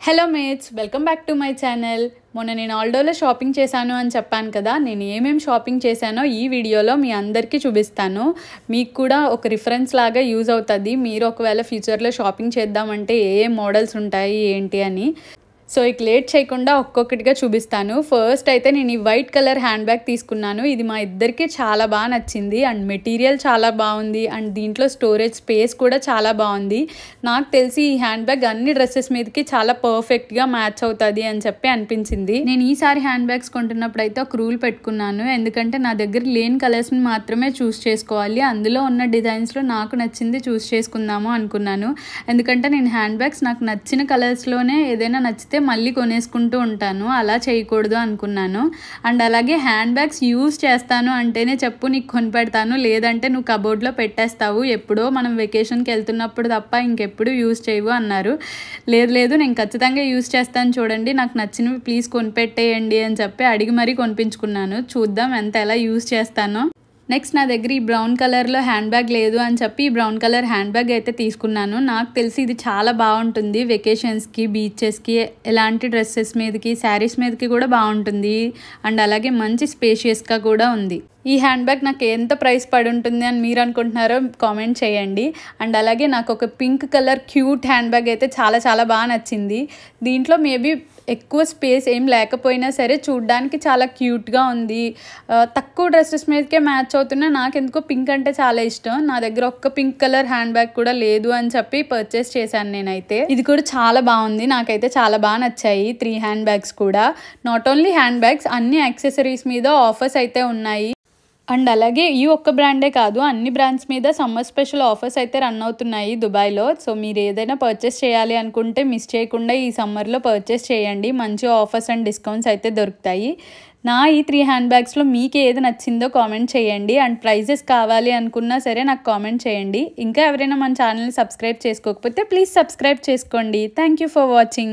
Hello mates, welcome back to my channel. మొన్న నేను ఆల్డోలో shopping చేశాను అని చెప్పాను కదా. నేను ఏమేమి షాపింగ్ చేశానో ఈ వీడియోలో మీ అందరికీ చూపిస్తాను. మీకు కూడా ఒక రిఫరెన్స్ లాగా యూజ్ అవుతుంది. మీరు ఒకవేళ ఫ్యూచర్లో షాపింగ్ చేద్దామంటే ఏ మోడల్స్ ఉంటాయి ఏంటి అని. సో ఇక లేట్ చేయకుండా ఒక్కొక్కటిగా చూపిస్తాను. ఫస్ట్ అయితే నేను ఈ వైట్ కలర్ హ్యాండ్ బ్యాగ్ తీసుకున్నాను. ఇది మా ఇద్దరికి చాలా బాగా నచ్చింది అండ్ మెటీరియల్ చాలా బాగుంది అండ్ దీంట్లో స్టోరేజ్ స్పేస్ కూడా చాలా బాగుంది. నాకు తెలిసి ఈ హ్యాండ్ బ్యాగ్ అన్ని డ్రెస్సెస్ మీదకి చాలా పర్ఫెక్ట్గా మ్యాచ్ అవుతుంది అని చెప్పి అనిపించింది. నేను ఈసారి హ్యాండ్ బ్యాగ్స్ కొంటున్నప్పుడు అయితే ఒక రూల్ పెట్టుకున్నాను. ఎందుకంటే నా దగ్గర లేని కలర్స్ని మాత్రమే చూస్ చేసుకోవాలి. అందులో ఉన్న డిజైన్స్లో నాకు నచ్చింది చూస్ చేసుకుందాము అనుకున్నాను. ఎందుకంటే నేను హ్యాండ్ బ్యాగ్స్ నాకు నచ్చిన కలర్స్లోనే ఏదైనా నచ్చితే మళ్ళీ కొనేసుకుంటూ ఉంటాను. అలా చేయకూడదు అనుకున్నాను. అండ్ అలాగే హ్యాండ్ బ్యాగ్స్ యూజ్ చేస్తాను అంటేనే చెప్పు, నీకు కొనిపెడతాను, లేదంటే నువ్వు కబోర్డ్లో పెట్టేస్తావు, ఎప్పుడో మనం వెకేషన్కి వెళ్తున్నప్పుడు తప్ప ఇంకెప్పుడు యూజ్ చేయవు అన్నారు. లేదు నేను ఖచ్చితంగా యూజ్ చేస్తాను, చూడండి నాకు నచ్చినవి ప్లీజ్ కొనిపెట్టేయండి అని చెప్పి అడిగి మరీ కొనిపించుకున్నాను. చూద్దాం ఎలా యూజ్ చేస్తానో. నెక్స్ట్ నా దగ్గర ఈ బ్రౌన్ కలర్లో హ్యాండ్ బ్యాగ్ లేదు అని చెప్పి ఈ బ్రౌన్ కలర్ హ్యాండ్ బ్యాగ్ అయితే తీసుకున్నాను. నాకు తెలిసి ఇది చాలా బాగుంటుంది వెకేషన్స్కి, బీచెస్కి, ఎలాంటి డ్రెస్సెస్ మీదకి, శారీస్ మీదకి కూడా బాగుంటుంది. అండ్ అలాగే మంచి స్పేషియస్గా కూడా ఉంది. ఈ హ్యాండ్ బ్యాగ్ నాకు ఎంత ప్రైస్ పడి ఉంటుంది అని మీరు అనుకుంటున్నారో కామెంట్ చేయండి. అండ్ అలాగే నాకు ఒక pink colour cute hand bag అయితే చాలా బాగా నచ్చింది. దీంట్లో మేబీ ఎక్కువ స్పేస్ ఏం లేకపోయినా సరే చూడ్డానికి చాలా క్యూట్గా ఉంది. తక్కువ డ్రెస్సెస్ మీదకే మ్యాచ్ అవుతున్నా. నాకు ఎందుకో పింక్ అంటే చాలా ఇష్టం. నా దగ్గర ఒక్క పింక్ కలర్ హ్యాండ్ బ్యాగ్ కూడా లేదు అని చెప్పి పర్చేస్ చేశాను నేనైతే. ఇది కూడా చాలా బాగుంది, నాకైతే చాలా బాగా నచ్చాయి 3 హ్యాండ్ బ్యాగ్స్ కూడా. నాట్ ఓన్లీ హ్యాండ్ బ్యాగ్స్, అన్ని యాక్సెసరీస్ మీద ఆఫర్స్ అయితే ఉన్నాయి. అండ్ అలాగే ఈ ఒక్క బ్రాండే కాదు, అన్ని బ్రాండ్స్ మీద సమ్మర్ స్పెషల్ ఆఫర్స్ అయితే రన్ అవుతున్నాయి దుబాయ్లో. సో మీరు ఏదైనా పర్చేస్ చేయాలి అనుకుంటే మిస్ చేయకుండా ఈ సమ్మర్లో పర్చేస్ చేయండి. మంచి ఆఫర్స్ అండ్ డిస్కౌంట్స్ అయితే దొరుకుతాయి. నా ఈ 3 హ్యాండ్ బ్యాగ్స్లో మీకు ఏది నచ్చిందో కామెంట్ చేయండి. అండ్ ప్రైజెస్ కావాలి అనుకున్నా సరే నాకు కామెంట్ చేయండి. ఇంకా ఎవరైనా మన ఛానల్ని సబ్స్క్రైబ్ చేసుకోకపోతే ప్లీజ్ సబ్స్క్రైబ్ చేసుకోండి. Thank you for watching.